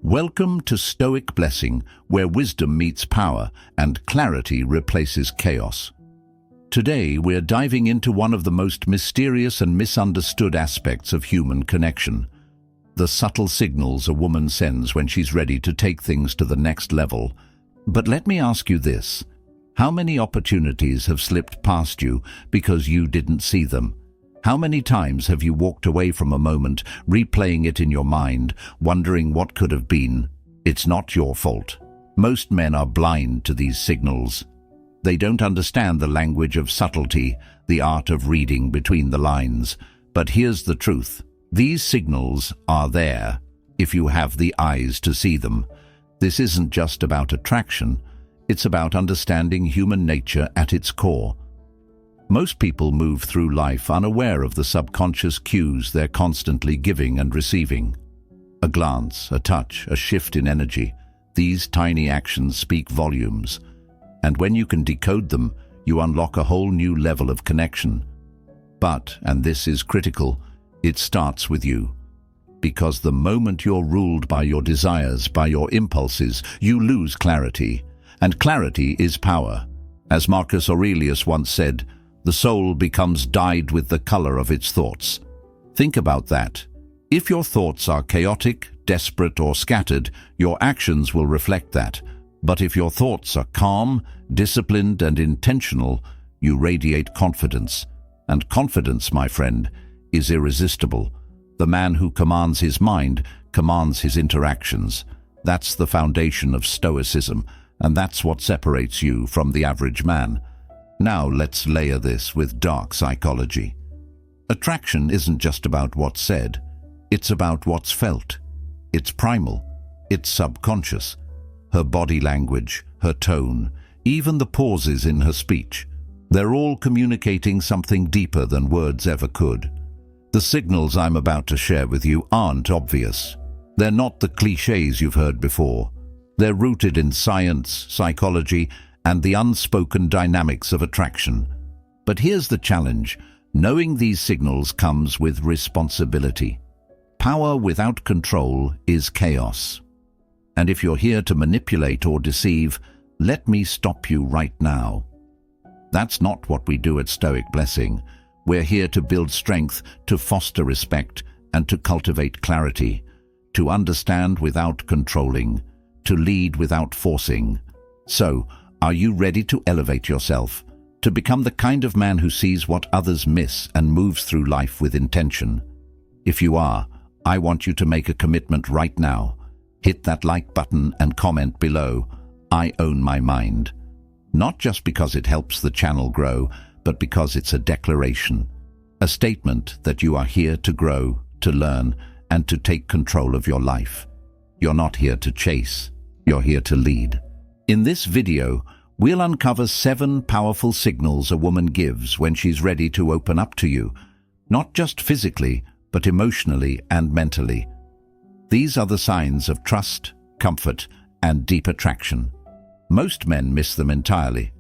Welcome to Stoic Blessing, where wisdom meets power and clarity replaces chaos. Today, we're diving into one of the most mysterious and misunderstood aspects of human connection: the subtle signals a woman sends when she's ready to take things to the next level. But let me ask you this: how many opportunities have slipped past you because you didn't see them? How many times have you walked away from a moment, replaying it in your mind, wondering what could have been? It's not your fault. Most men are blind to these signals. They don't understand the language of subtlety, the art of reading between the lines. But here's the truth: these signals are there, if you have the eyes to see them. This isn't just about attraction, it's about understanding human nature at its core. Most people move through life unaware of the subconscious cues they're constantly giving and receiving. A glance, a touch, a shift in energy. These tiny actions speak volumes. And when you can decode them, you unlock a whole new level of connection. But, and this is critical, it starts with you. Because the moment you're ruled by your desires, by your impulses, you lose clarity. And clarity is power. As Marcus Aurelius once said, the soul becomes dyed with the color of its thoughts. Think about that. If your thoughts are chaotic, desperate, or scattered, your actions will reflect that. But if your thoughts are calm, disciplined, and intentional, you radiate confidence. And confidence, my friend, is irresistible. The man who commands his mind commands his interactions. That's the foundation of Stoicism, and that's what separates you from the average man. Now let's layer this with dark psychology. Attraction isn't just about what's said, it's about what's felt. It's primal, it's subconscious. Her body language, her tone, even the pauses in her speech, they're all communicating something deeper than words ever could. The signals I'm about to share with you aren't obvious. They're not the cliches you've heard before. They're rooted in science, psychology, and the unspoken dynamics of attraction. But here's the challenge: knowing these signals comes with responsibility. Power without control is chaos. And if you're here to manipulate or deceive, let me stop you right now. That's not what we do at Stoic Blessing. We're here to build strength, to foster respect, and to cultivate clarity, to understand without controlling, to lead without forcing. So, are you ready to elevate yourself, to become the kind of man who sees what others miss and moves through life with intention? If you are, I want you to make a commitment right now. Hit that like button and comment below, "I own my mind." Not just because it helps the channel grow, but because it's a declaration, a statement that you are here to grow, to learn, and to take control of your life. You're not here to chase, you're here to lead. In this video, we'll uncover 7 powerful signals a woman gives when she's ready to open up to you, not just physically, but emotionally and mentally. These are the signs of trust, comfort, and deep attraction. Most men miss them entirely,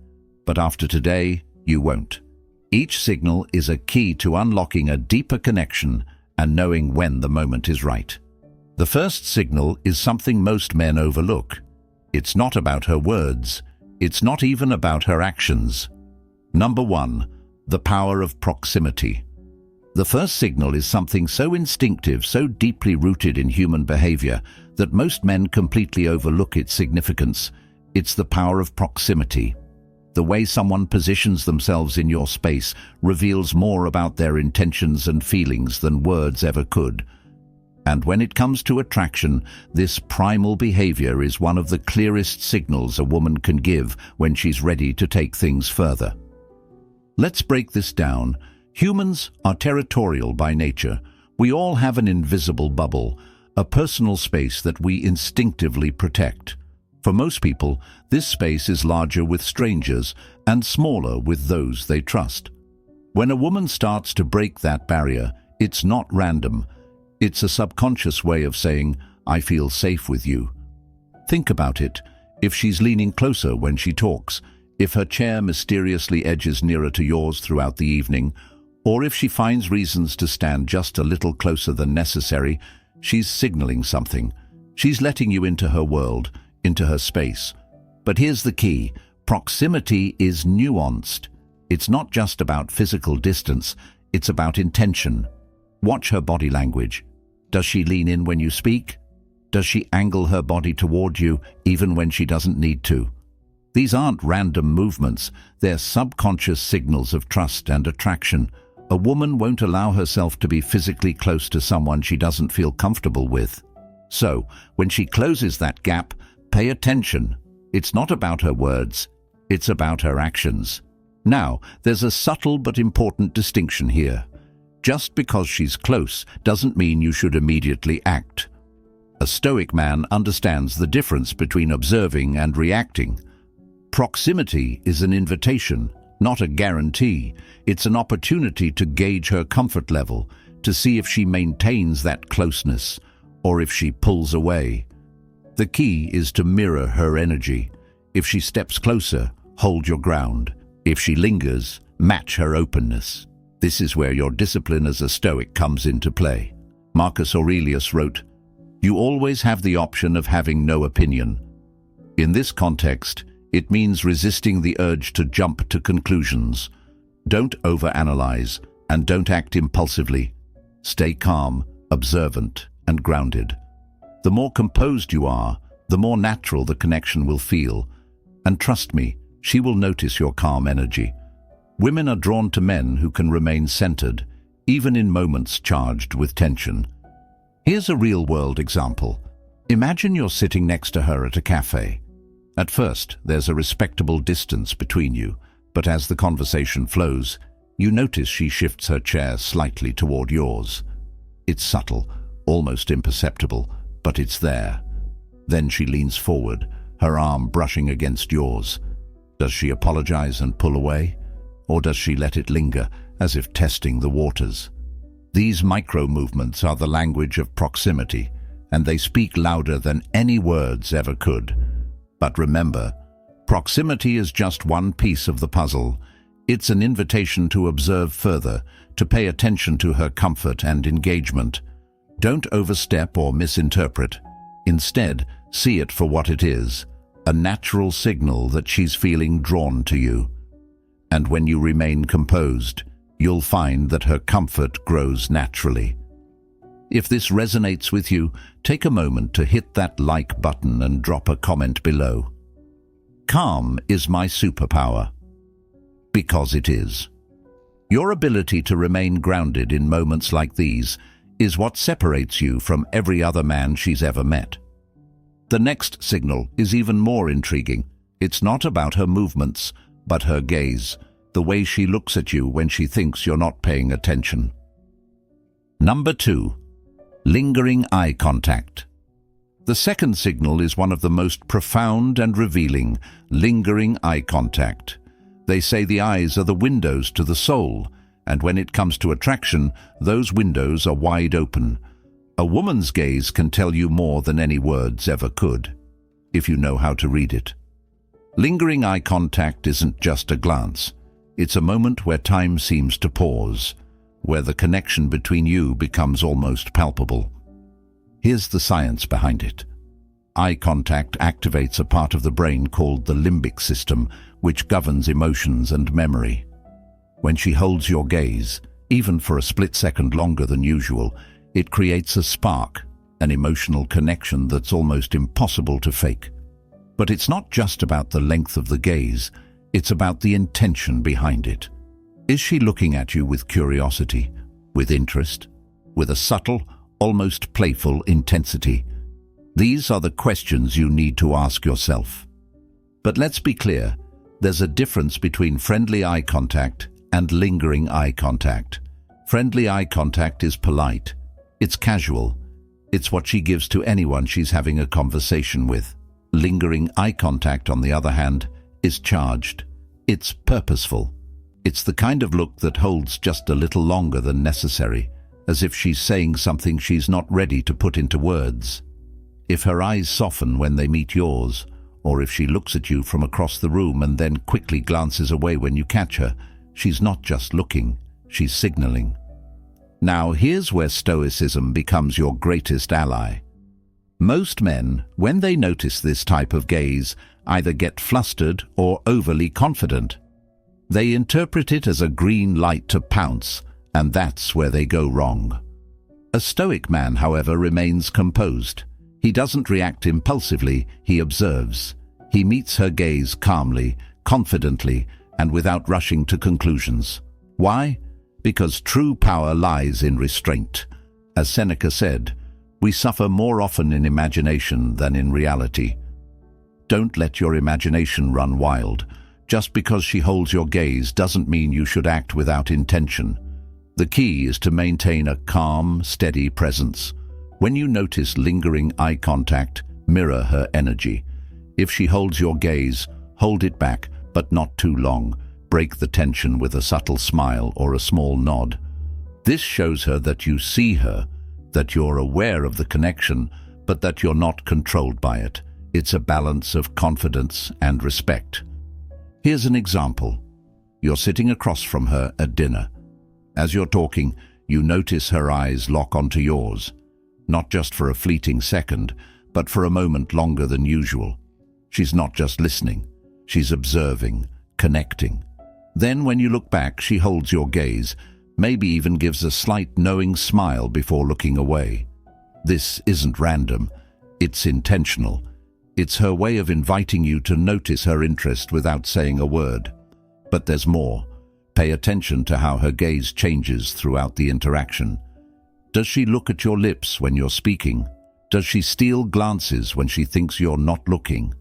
but after today, you won't. Each signal is a key to unlocking a deeper connection and knowing when the moment is right. The first signal is something most men overlook. It's not about her words. It's not even about her actions. Number 1, the power of proximity. The first signal is something so instinctive, so deeply rooted in human behavior, that most men completely overlook its significance. It's the power of proximity. The way someone positions themselves in your space reveals more about their intentions and feelings than words ever could. And when it comes to attraction, this primal behavior is one of the clearest signals a woman can give when she's ready to take things further. Let's break this down. Humans are territorial by nature. We all have an invisible bubble, a personal space that we instinctively protect. For most people, this space is larger with strangers and smaller with those they trust. When a woman starts to break that barrier, it's not random. It's a subconscious way of saying, "I feel safe with you." Think about it. If she's leaning closer when she talks, if her chair mysteriously edges nearer to yours throughout the evening, or if she finds reasons to stand just a little closer than necessary, she's signaling something. She's letting you into her world, into her space. But here's the key. Proximity is nuanced. It's not just about physical distance, it's about intention. Watch her body language. Does she lean in when you speak? Does she angle her body toward you even when she doesn't need to? These aren't random movements, they're subconscious signals of trust and attraction. A woman won't allow herself to be physically close to someone she doesn't feel comfortable with. So, when she closes that gap, pay attention. It's not about her words, it's about her actions. Now, there's a subtle but important distinction here. Just because she's close doesn't mean you should immediately act. A Stoic man understands the difference between observing and reacting. Proximity is an invitation, not a guarantee. It's an opportunity to gauge her comfort level, to see if she maintains that closeness, or if she pulls away. The key is to mirror her energy. If she steps closer, hold your ground. If she lingers, match her openness. This is where your discipline as a Stoic comes into play. Marcus Aurelius wrote, "You always have the option of having no opinion." In this context, it means resisting the urge to jump to conclusions. Don't overanalyze and don't act impulsively. Stay calm, observant, and grounded. The more composed you are, the more natural the connection will feel. And trust me, she will notice your calm energy. Women are drawn to men who can remain centered, even in moments charged with tension. Here's a real-world example. Imagine you're sitting next to her at a cafe. At first, there's a respectable distance between you, but as the conversation flows, you notice she shifts her chair slightly toward yours. It's subtle, almost imperceptible, but it's there. Then she leans forward, her arm brushing against yours. Does she apologize and pull away? Or does she let it linger, as if testing the waters? These micro-movements are the language of proximity, and they speak louder than any words ever could. But remember, proximity is just one piece of the puzzle. It's an invitation to observe further, to pay attention to her comfort and engagement. Don't overstep or misinterpret. Instead, see it for what it is, a natural signal that she's feeling drawn to you. And when you remain composed, you'll find that her comfort grows naturally. If this resonates with you, take a moment to hit that like button and drop a comment below. Calm is my superpower. Because it is. Your ability to remain grounded in moments like these is what separates you from every other man she's ever met. The next signal is even more intriguing. It's not about her movements, but her gaze, the way she looks at you when she thinks you're not paying attention. Number 2. Lingering eye contact. The second signal is one of the most profound and revealing, lingering eye contact. They say the eyes are the windows to the soul, and when it comes to attraction, those windows are wide open. A woman's gaze can tell you more than any words ever could, if you know how to read it. Lingering eye contact isn't just a glance. It's a moment where time seems to pause, where the connection between you becomes almost palpable. Here's the science behind it. Eye contact activates a part of the brain called the limbic system, which governs emotions and memory. When she holds your gaze, even for a split second longer than usual, it creates a spark, an emotional connection that's almost impossible to fake. But it's not just about the length of the gaze, it's about the intention behind it. Is she looking at you with curiosity, with interest, with a subtle, almost playful intensity? These are the questions you need to ask yourself. But let's be clear, there's a difference between friendly eye contact and lingering eye contact. Friendly eye contact is polite. It's casual. It's what she gives to anyone she's having a conversation with. Lingering eye contact, on the other hand, is charged. It's purposeful. It's the kind of look that holds just a little longer than necessary, as if she's saying something she's not ready to put into words. If her eyes soften when they meet yours, or if she looks at you from across the room and then quickly glances away when you catch her, she's not just looking, she's signaling. Now, here's where Stoicism becomes your greatest ally. Most men, when they notice this type of gaze, either get flustered or overly confident. They interpret it as a green light to pounce, and that's where they go wrong. A Stoic man, however, remains composed. He doesn't react impulsively, he observes. He meets her gaze calmly, confidently, and without rushing to conclusions. Why? Because true power lies in restraint. As Seneca said, we suffer more often in imagination than in reality. Don't let your imagination run wild. Just because she holds your gaze doesn't mean you should act without intention. The key is to maintain a calm, steady presence. When you notice lingering eye contact, mirror her energy. If she holds your gaze, hold it back, but not too long. Break the tension with a subtle smile or a small nod. This shows her that you see her, that you're aware of the connection, but that you're not controlled by it. It's a balance of confidence and respect. Here's an example. You're sitting across from her at dinner. As you're talking, you notice her eyes lock onto yours. Not just for a fleeting second, but for a moment longer than usual. She's not just listening, she's observing, connecting. Then when you look back, she holds your gaze, maybe even gives a slight knowing smile before looking away. This isn't random, it's intentional. It's her way of inviting you to notice her interest without saying a word. But there's more. Pay attention to how her gaze changes throughout the interaction. Does she look at your lips when you're speaking? Does she steal glances when she thinks you're not looking?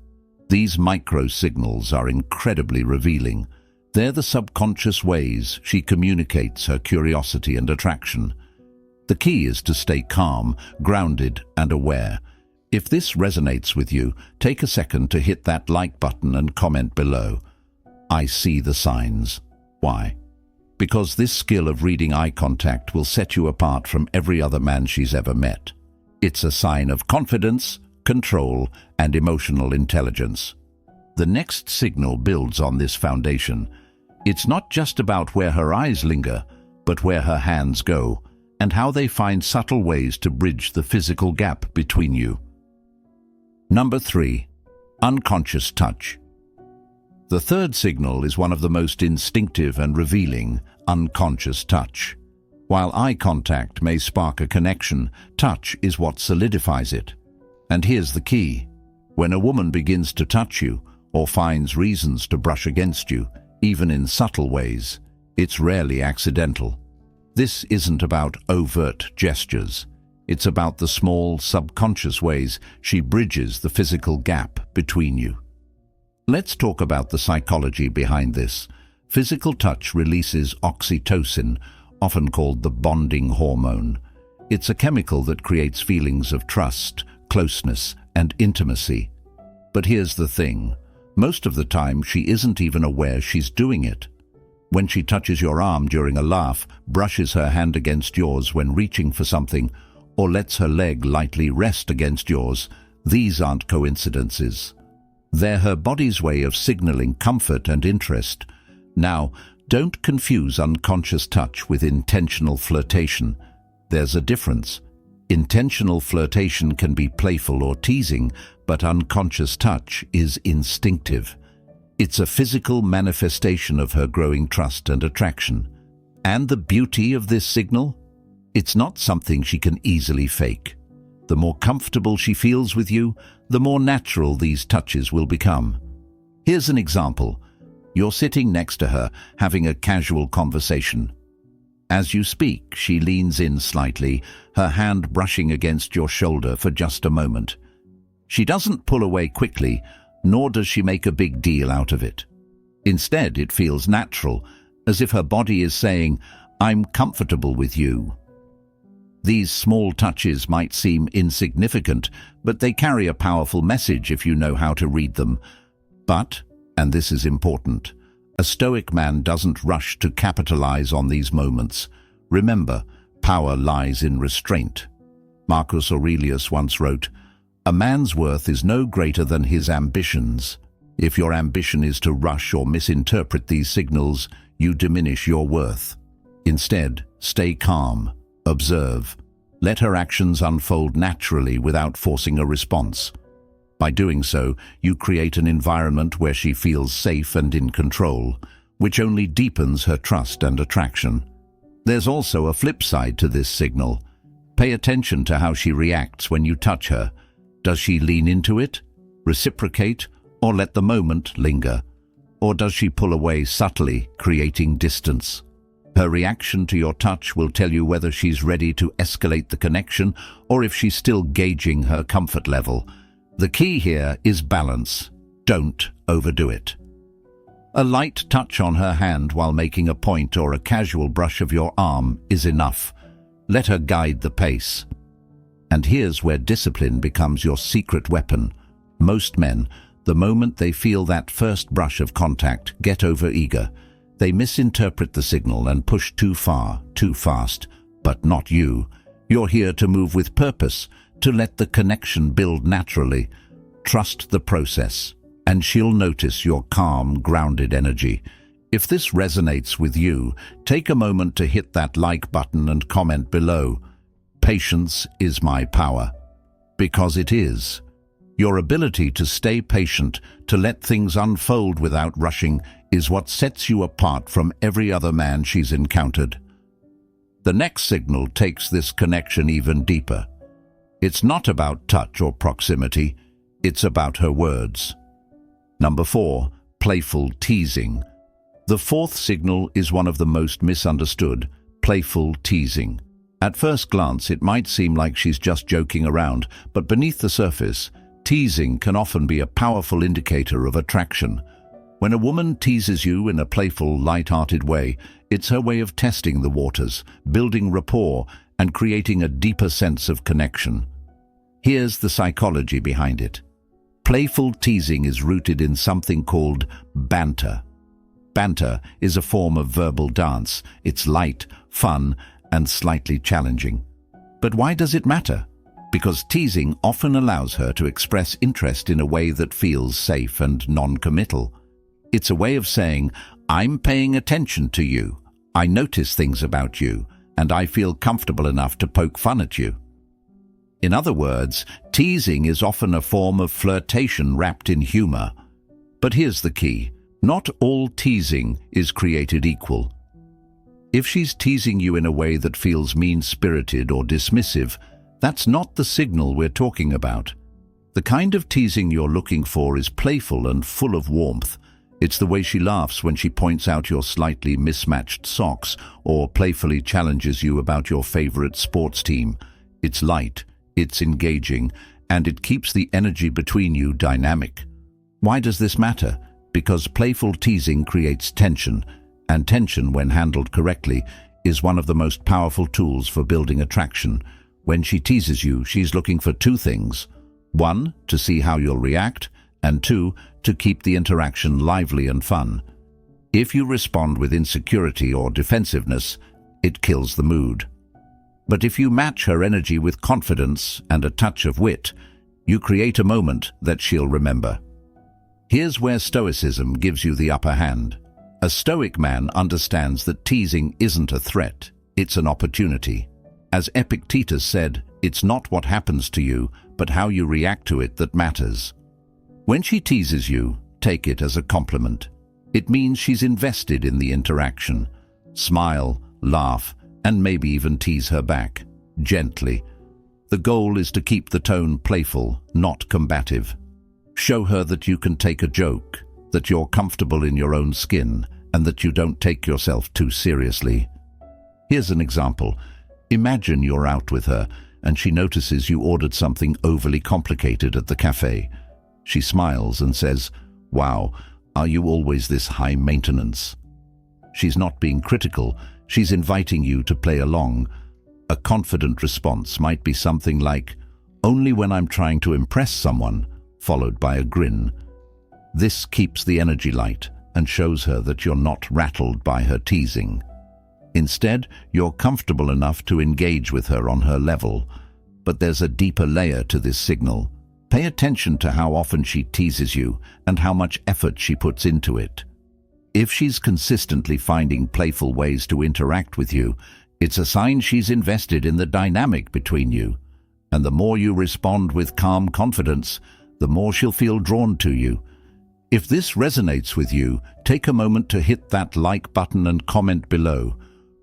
These micro signals are incredibly revealing. They're the subconscious ways she communicates her curiosity and attraction. The key is to stay calm, grounded, and aware. If this resonates with you, take a second to hit that like button and comment below. I see the signs. Why? Because this skill of reading eye contact will set you apart from every other man she's ever met. It's a sign of confidence, control, and emotional intelligence. The next signal builds on this foundation. It's not just about where her eyes linger, but where her hands go, and how they find subtle ways to bridge the physical gap between you. Number 3. Unconscious touch. The third signal is one of the most instinctive and revealing, unconscious touch. While eye contact may spark a connection, touch is what solidifies it. And here's the key. When a woman begins to touch you, or finds reasons to brush against you, even in subtle ways, it's rarely accidental. This isn't about overt gestures. It's about the small, subconscious ways she bridges the physical gap between you. Let's talk about the psychology behind this. Physical touch releases oxytocin, often called the bonding hormone. It's a chemical that creates feelings of trust, closeness, and intimacy. But here's the thing. Most of the time, she isn't even aware she's doing it. When she touches your arm during a laugh, brushes her hand against yours when reaching for something, or lets her leg lightly rest against yours, these aren't coincidences. They're her body's way of signaling comfort and interest. Now, don't confuse unconscious touch with intentional flirtation. There's a difference. Intentional flirtation can be playful or teasing, but unconscious touch is instinctive. It's a physical manifestation of her growing trust and attraction. And the beauty of this signal? It's not something she can easily fake. The more comfortable she feels with you, the more natural these touches will become. Here's an example. You're sitting next to her, having a casual conversation. As you speak, she leans in slightly, her hand brushing against your shoulder for just a moment. She doesn't pull away quickly, nor does she make a big deal out of it. Instead, it feels natural, as if her body is saying, "I'm comfortable with you." These small touches might seem insignificant, but they carry a powerful message if you know how to read them. But, and this is important, a Stoic man doesn't rush to capitalize on these moments. Remember, power lies in restraint. Marcus Aurelius once wrote, "A man's worth is no greater than his ambitions. If your ambition is to rush or misinterpret these signals, you diminish your worth. Instead, stay calm, observe, Let her actions unfold naturally without forcing a response. By doing so, you create an environment where she feels safe and in control, which only deepens her trust and attraction. There's also a flip side to this signal. Pay attention to how she reacts when you touch her. Does she lean into it, reciprocate, or let the moment linger? Or does she pull away subtly, creating distance? Her reaction to your touch will tell you whether she's ready to escalate the connection or if she's still gauging her comfort level. The key here is balance. Don't overdo it. A light touch on her hand while making a point or a casual brush of your arm is enough. Let her guide the pace. And here's where discipline becomes your secret weapon. Most men, the moment they feel that first brush of contact, get overeager. They misinterpret the signal and push too far, too fast. But not you. You're here to move with purpose, to let the connection build naturally. Trust the process, and she'll notice your calm, grounded energy. If this resonates with you, take a moment to hit that like button and comment below. Patience is my power. Because it is. Your ability to stay patient, to let things unfold without rushing, is what sets you apart from every other man she's encountered. The next signal takes this connection even deeper. It's not about touch or proximity, it's about her words. Number 4, playful teasing. The fourth signal is one of the most misunderstood, playful teasing. At first glance, it might seem like she's just joking around, but beneath the surface, teasing can often be a powerful indicator of attraction. When a woman teases you in a playful, light-hearted way, it's her way of testing the waters, building rapport, and creating a deeper sense of connection. Here's the psychology behind it. Playful teasing is rooted in something called banter. Banter is a form of verbal dance. It's light, fun, and slightly challenging. But why does it matter? Because teasing often allows her to express interest in a way that feels safe and non-committal. It's a way of saying, I'm paying attention to you, I notice things about you, and I feel comfortable enough to poke fun at you. In other words, teasing is often a form of flirtation wrapped in humor. But here's the key. Not all teasing is created equal. If she's teasing you in a way that feels mean-spirited or dismissive, that's not the signal we're talking about. The kind of teasing you're looking for is playful and full of warmth. It's the way she laughs when she points out your slightly mismatched socks or playfully challenges you about your favorite sports team. It's light, it's engaging, and it keeps the energy between you dynamic. Why does this matter? Because playful teasing creates tension, and tension, when handled correctly, is one of the most powerful tools for building attraction. When she teases you, she's looking for two things. 1, to see how you'll react, and 2, to keep the interaction lively and fun. If you respond with insecurity or defensiveness, it kills the mood. But if you match her energy with confidence and a touch of wit, you create a moment that she'll remember. Here's where Stoicism gives you the upper hand. A Stoic man understands that teasing isn't a threat, it's an opportunity. As Epictetus said, it's not what happens to you, but how you react to it that matters. When she teases you, take it as a compliment. It means she's invested in the interaction. Smile, laugh, and maybe even tease her back, gently. The goal is to keep the tone playful, not combative. Show her that you can take a joke, that you're comfortable in your own skin, and that you don't take yourself too seriously. Here's an example. Imagine you're out with her, and she notices you ordered something overly complicated at the cafe. She smiles and says, "Wow, are you always this high maintenance?" She's not being critical, she's inviting you to play along. A confident response might be something like, "Only when I'm trying to impress someone," followed by a grin. This keeps the energy light and shows her that you're not rattled by her teasing. Instead, you're comfortable enough to engage with her on her level. But there's a deeper layer to this signal. Pay attention to how often she teases you and how much effort she puts into it. If she's consistently finding playful ways to interact with you, It's a sign she's invested in the dynamic between you. And the more you respond with calm confidence, the more she'll feel drawn to you. If this resonates with you, take a moment to hit that like button and comment below.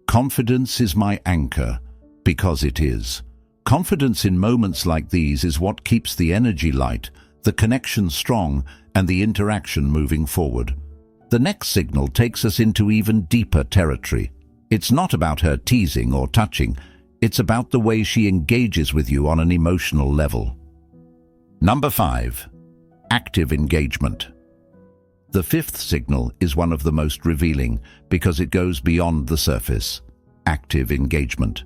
Confidence is my anchor, because it is. Confidence in moments like these is what keeps the energy light, the connection strong, and the interaction moving forward. The next signal takes us into even deeper territory. It's not about her teasing or touching, it's about the way she engages with you on an emotional level. Number 5. Active engagement. The fifth signal is one of the most revealing because it goes beyond the surface. Active engagement.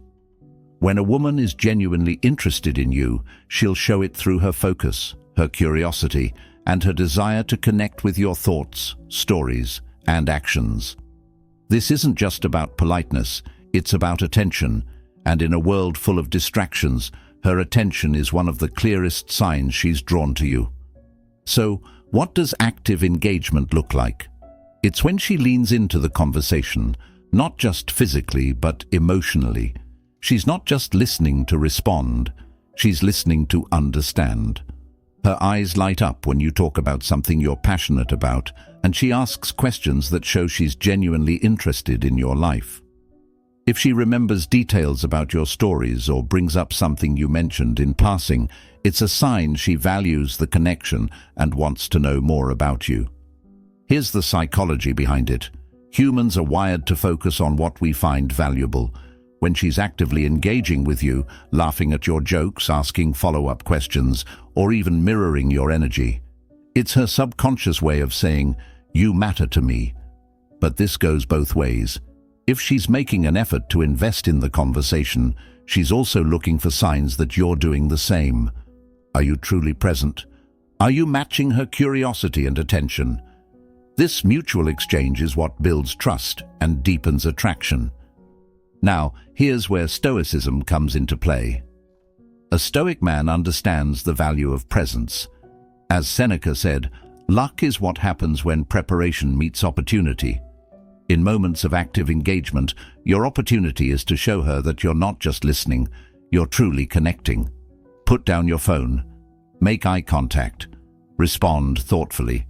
When a woman is genuinely interested in you, she'll show it through her focus, her curiosity, and her desire to connect with your thoughts, stories, and actions. This isn't just about politeness, it's about attention, and in a world full of distractions, her attention is one of the clearest signs she's drawn to you. So, what does active engagement look like? It's when she leans into the conversation, not just physically but emotionally. She's not just listening to respond, she's listening to understand. Her eyes light up when you talk about something you're passionate about, and she asks questions that show she's genuinely interested in your life. If she remembers details about your stories or brings up something you mentioned in passing, it's a sign she values the connection and wants to know more about you. Here's the psychology behind it. Humans are wired to focus on what we find valuable. When she's actively engaging with you, laughing at your jokes, asking follow-up questions, or even mirroring your energy, it's her subconscious way of saying, "You matter to me." But this goes both ways. If she's making an effort to invest in the conversation, she's also looking for signs that you're doing the same. Are you truly present? Are you matching her curiosity and attention? This mutual exchange is what builds trust and deepens attraction. Now, here's where Stoicism comes into play. A Stoic man understands the value of presence. As Seneca said, luck is what happens when preparation meets opportunity. In moments of active engagement, your opportunity is to show her that you're not just listening, you're truly connecting. Put down your phone. Make eye contact. Respond thoughtfully.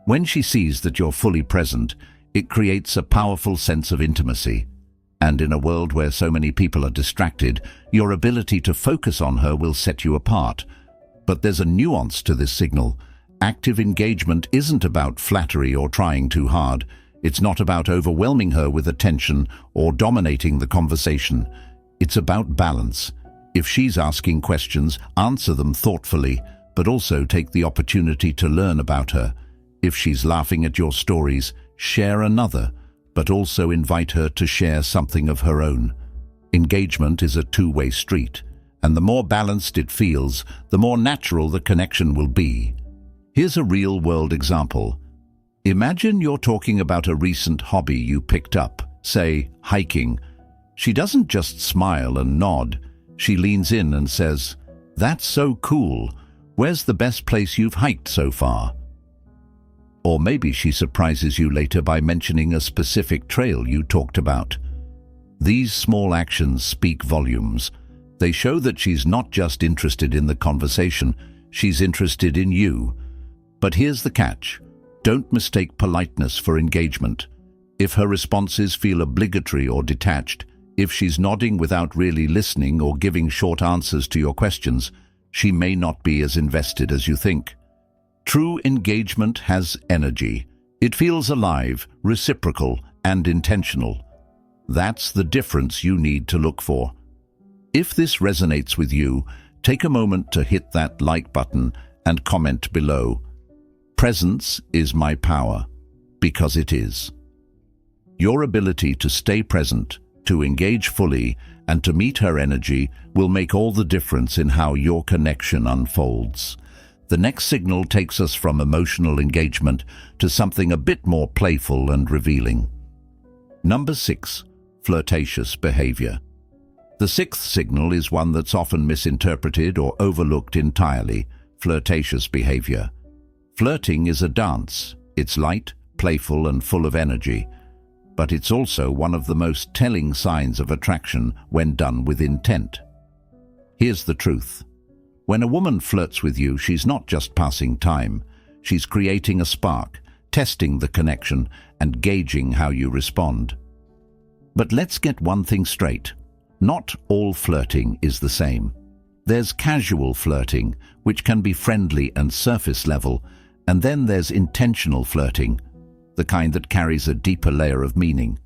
When she sees that you're fully present, it creates a powerful sense of intimacy. And in a world where so many people are distracted, your ability to focus on her will set you apart. But there's a nuance to this signal. Active engagement isn't about flattery or trying too hard. It's not about overwhelming her with attention or dominating the conversation. It's about balance. If she's asking questions, answer them thoughtfully, but also take the opportunity to learn about her. If she's laughing at your stories, share another, but also invite her to share something of her own. Engagement is a two-way street, and the more balanced it feels, the more natural the connection will be. Here's a real-world example. Imagine you're talking about a recent hobby you picked up, say, hiking. She doesn't just smile and nod. She leans in and says, "That's so cool. Where's the best place you've hiked so far?" Or maybe she surprises you later by mentioning a specific trail you talked about. These small actions speak volumes. They show that she's not just interested in the conversation, she's interested in you. But here's the catch. Don't mistake politeness for engagement. If her responses feel obligatory or detached, if she's nodding without really listening or giving short answers to your questions, she may not be as invested as you think. True engagement has energy. It feels alive, reciprocal, and intentional. That's the difference you need to look for. If this resonates with you, take a moment to hit that like button and comment below. Presence is my power, because it is. Your ability to stay present, to engage fully, and to meet her energy will make all the difference in how your connection unfolds. The next signal takes us from emotional engagement to something a bit more playful and revealing. Number 6. Flirtatious behavior. The sixth signal is one that's often misinterpreted or overlooked entirely: flirtatious behavior. Flirting is a dance. It's light, playful, and full of energy. but it's also one of the most telling signs of attraction when done with intent. Here's the truth. When a woman flirts with you, she's not just passing time. She's creating a spark, testing the connection, and gauging how you respond. But let's get one thing straight. Not all flirting is the same. There's casual flirting, which can be friendly and surface level, and then there's intentional flirting, the kind that carries a deeper layer of meaning.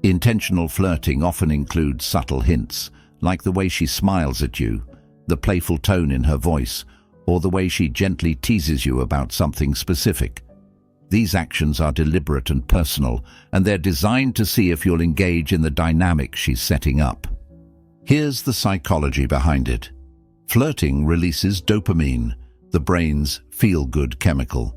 Intentional flirting often includes subtle hints, like the way she smiles at you, the playful tone in her voice, or the way she gently teases you about something specific. These actions are deliberate and personal, and they're designed to see if you'll engage in the dynamic she's setting up. Here's the psychology behind it. Flirting releases dopamine, the brain's feel-good chemical.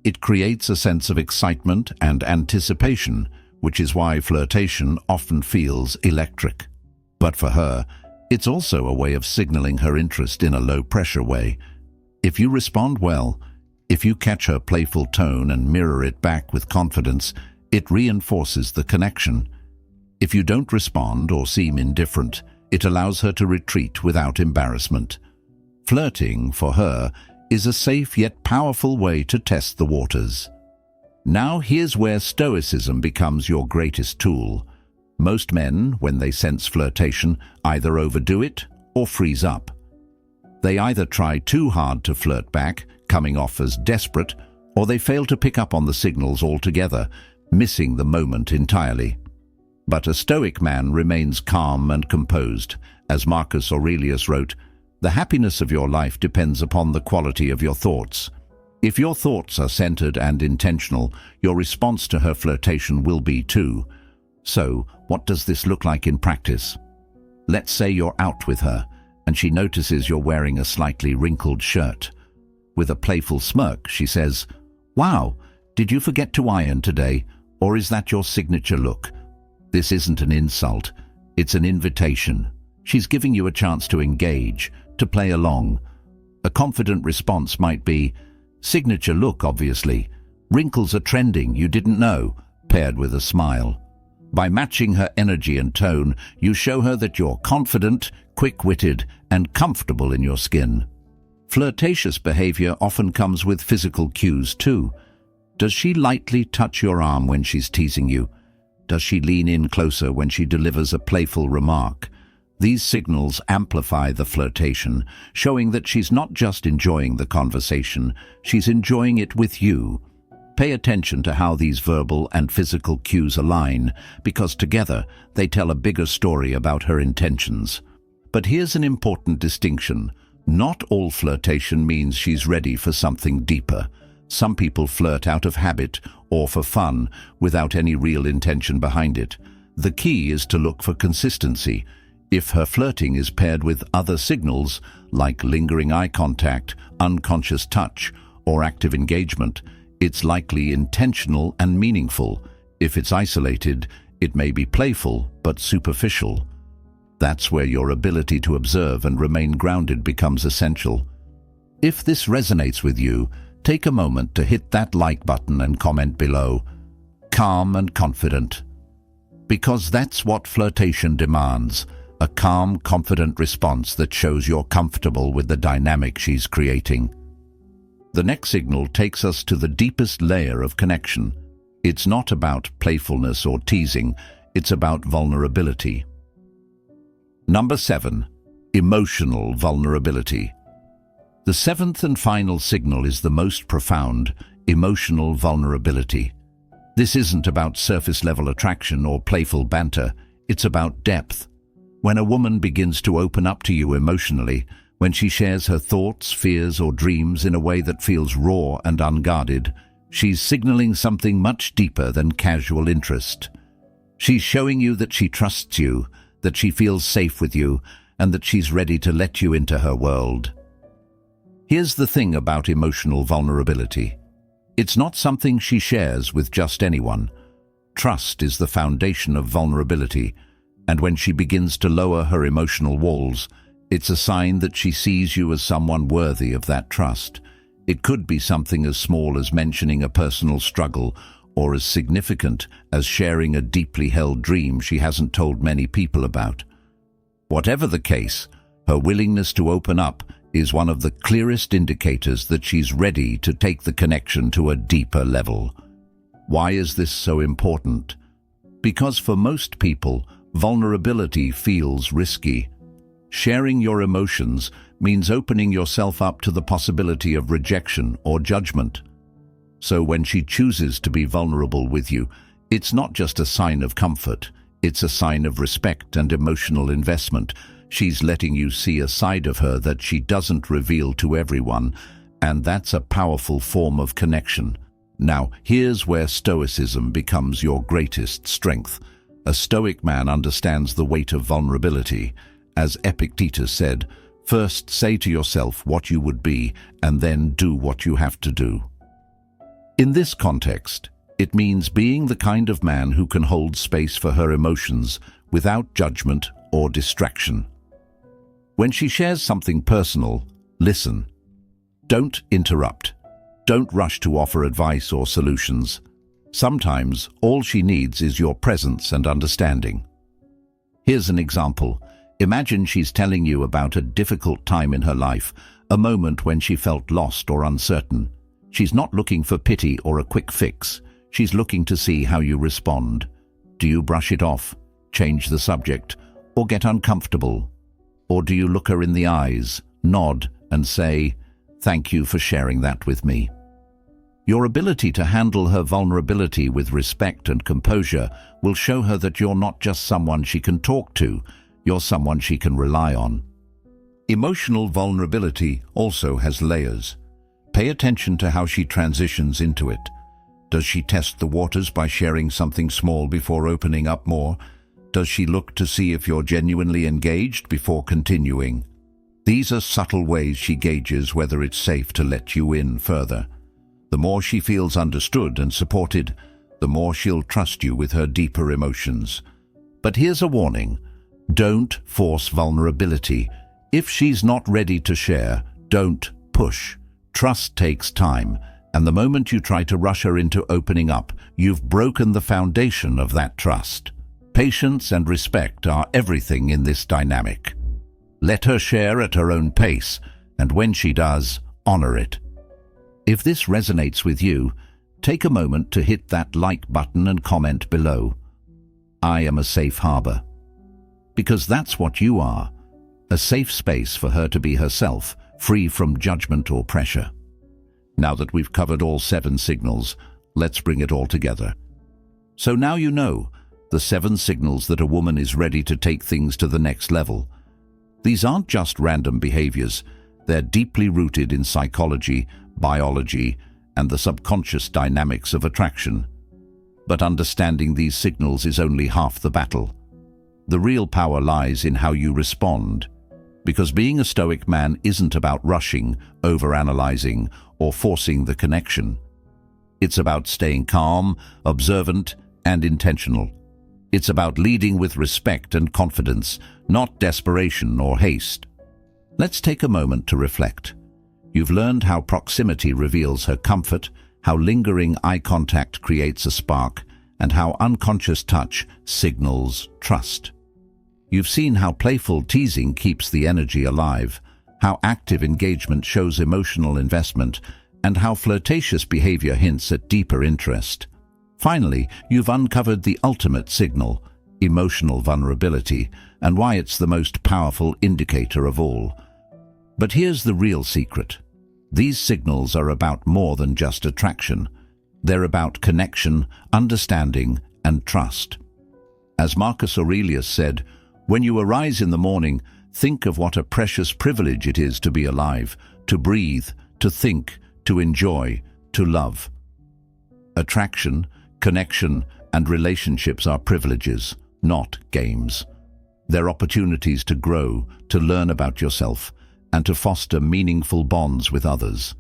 It creates a sense of excitement and anticipation, which is why flirtation often feels electric. But for her, it's also a way of signaling her interest in a low-pressure way. If you respond well, if you catch her playful tone and mirror it back with confidence, it reinforces the connection. If you don't respond or seem indifferent, it allows her to retreat without embarrassment. Flirting, for her, is a safe yet powerful way to test the waters. Now here's where Stoicism becomes your greatest tool. Most men, when they sense flirtation, either overdo it or freeze up. They either try too hard to flirt back, coming off as desperate, or they fail to pick up on the signals altogether, missing the moment entirely. But a Stoic man remains calm and composed. As Marcus Aurelius wrote, "The happiness of your life depends upon the quality of your thoughts." If your thoughts are centered and intentional, your response to her flirtation will be too. So, what does this look like in practice? Let's say you're out with her, and she notices you're wearing a slightly wrinkled shirt. With a playful smirk, she says, "Wow, did you forget to iron today? Or is that your signature look?" This isn't an insult, it's an invitation. She's giving you a chance to engage, to play along. A confident response might be, "Signature look, obviously. Wrinkles are trending, you didn't know," paired with a smile. By matching her energy and tone, you show her that you're confident, quick-witted, and comfortable in your skin. Flirtatious behavior often comes with physical cues too. Does she lightly touch your arm when she's teasing you? Does she lean in closer when she delivers a playful remark? These signals amplify the flirtation, showing that she's not just enjoying the conversation, she's enjoying it with you. Pay attention to how these verbal and physical cues align, because together they tell a bigger story about her intentions. But here's an important distinction. Not all flirtation means she's ready for something deeper. Some people flirt out of habit or for fun, without any real intention behind it. The key is to look for consistency. If her flirting is paired with other signals, like lingering eye contact, unconscious touch, or active engagement, it's likely intentional and meaningful. If it's isolated, it may be playful but superficial. That's where your ability to observe and remain grounded becomes essential. If this resonates with you, take a moment to hit that like button and comment below. Calm and confident. Because that's what flirtation demands. A calm, confident response that shows you're comfortable with the dynamic she's creating. The next signal takes us to the deepest layer of connection. It's not about playfulness or teasing, it's about vulnerability. Number 7. Emotional vulnerability. The seventh and final signal is the most profound, emotional vulnerability. This isn't about surface-level attraction or playful banter, it's about depth. When a woman begins to open up to you emotionally, when she shares her thoughts, fears, or dreams in a way that feels raw and unguarded, she's signaling something much deeper than casual interest. She's showing you that she trusts you, that she feels safe with you, and that she's ready to let you into her world. Here's the thing about emotional vulnerability. It's not something she shares with just anyone. Trust is the foundation of vulnerability, and when she begins to lower her emotional walls, it's a sign that she sees you as someone worthy of that trust. It could be something as small as mentioning a personal struggle or as significant as sharing a deeply held dream she hasn't told many people about. Whatever the case, her willingness to open up is one of the clearest indicators that she's ready to take the connection to a deeper level. Why is this so important? Because for most people, vulnerability feels risky. Sharing your emotions means opening yourself up to the possibility of rejection or judgment. So when she chooses to be vulnerable with you, it's not just a sign of comfort, it's a sign of respect and emotional investment. She's letting you see a side of her that she doesn't reveal to everyone, and that's a powerful form of connection. Now, here's where Stoicism becomes your greatest strength. A Stoic man understands the weight of vulnerability. As Epictetus said, first say to yourself what you would be, and then do what you have to do. In this context, it means being the kind of man who can hold space for her emotions without judgment or distraction. When she shares something personal, listen. Don't interrupt. Don't rush to offer advice or solutions. Sometimes all she needs is your presence and understanding. Here's an example. Imagine she's telling you about a difficult time in her life, a moment when she felt lost or uncertain. She's not looking for pity or a quick fix. She's looking to see how you respond. Do you brush it off, change the subject, or get uncomfortable? Or do you look her in the eyes, nod, and say, "Thank you for sharing that with me"? Your ability to handle her vulnerability with respect and composure will show her that you're not just someone she can talk to, you're someone she can rely on. Emotional vulnerability also has layers. Pay attention to how she transitions into it. Does she test the waters by sharing something small before opening up more? Does she look to see if you're genuinely engaged before continuing? These are subtle ways she gauges whether it's safe to let you in further. The more she feels understood and supported, the more she'll trust you with her deeper emotions. But here's a warning. Don't force vulnerability. If she's not ready to share, don't push. Trust takes time, and the moment you try to rush her into opening up, you've broken the foundation of that trust. Patience and respect are everything in this dynamic. Let her share at her own pace, and when she does, honor it. If this resonates with you, take a moment to hit that like button and comment below. I am a safe harbor. Because that's what you are, a safe space for her to be herself, free from judgment or pressure. Now that we've covered all 7 signals, let's bring it all together. So now you know the 7 signals that a woman is ready to take things to the next level. These aren't just random behaviors, they're deeply rooted in psychology, biology, and the subconscious dynamics of attraction. But understanding these signals is only half the battle. The real power lies in how you respond. Because being a Stoic man isn't about rushing, overanalyzing, or forcing the connection. It's about staying calm, observant, and intentional. It's about leading with respect and confidence, not desperation or haste. Let's take a moment to reflect. You've learned how proximity reveals her comfort, how lingering eye contact creates a spark, and how unconscious touch signals trust. You've seen how playful teasing keeps the energy alive, how active engagement shows emotional investment, and how flirtatious behavior hints at deeper interest. Finally, you've uncovered the ultimate signal, emotional vulnerability, and why it's the most powerful indicator of all. But here's the real secret. These signals are about more than just attraction. They're about connection, understanding, and trust. As Marcus Aurelius said, "When you arise in the morning, think of what a precious privilege it is to be alive, to breathe, to think, to enjoy, to love." Attraction, connection, and relationships are privileges, not games. They're opportunities to grow, to learn about yourself, and to foster meaningful bonds with others.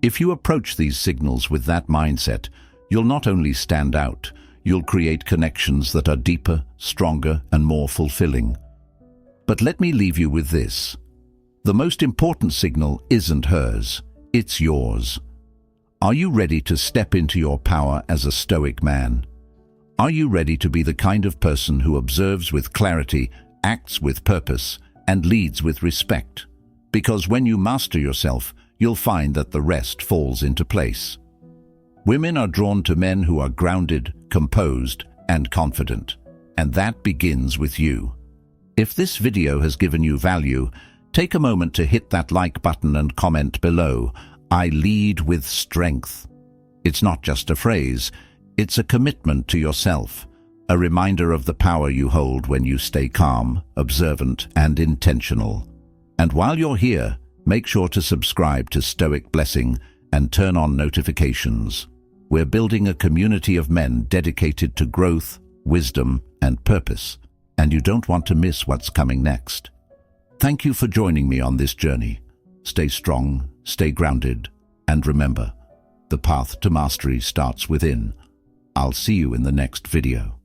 If you approach these signals with that mindset, you'll not only stand out, you'll create connections that are deeper, stronger, and more fulfilling. But let me leave you with this. The most important signal isn't hers, it's yours. Are you ready to step into your power as a Stoic man? Are you ready to be the kind of person who observes with clarity, acts with purpose, and leads with respect? Because when you master yourself, you'll find that the rest falls into place. Women are drawn to men who are grounded, composed, and confident. And that begins with you. If this video has given you value, take a moment to hit that like button and comment below, "I lead with strength." It's not just a phrase, it's a commitment to yourself, a reminder of the power you hold when you stay calm, observant, and intentional. And while you're here, make sure to subscribe to Stoic Blessing and turn on notifications. We're building a community of men dedicated to growth, wisdom, and purpose, and you don't want to miss what's coming next. Thank you for joining me on this journey. Stay strong, stay grounded, and remember, the path to mastery starts within. I'll see you in the next video.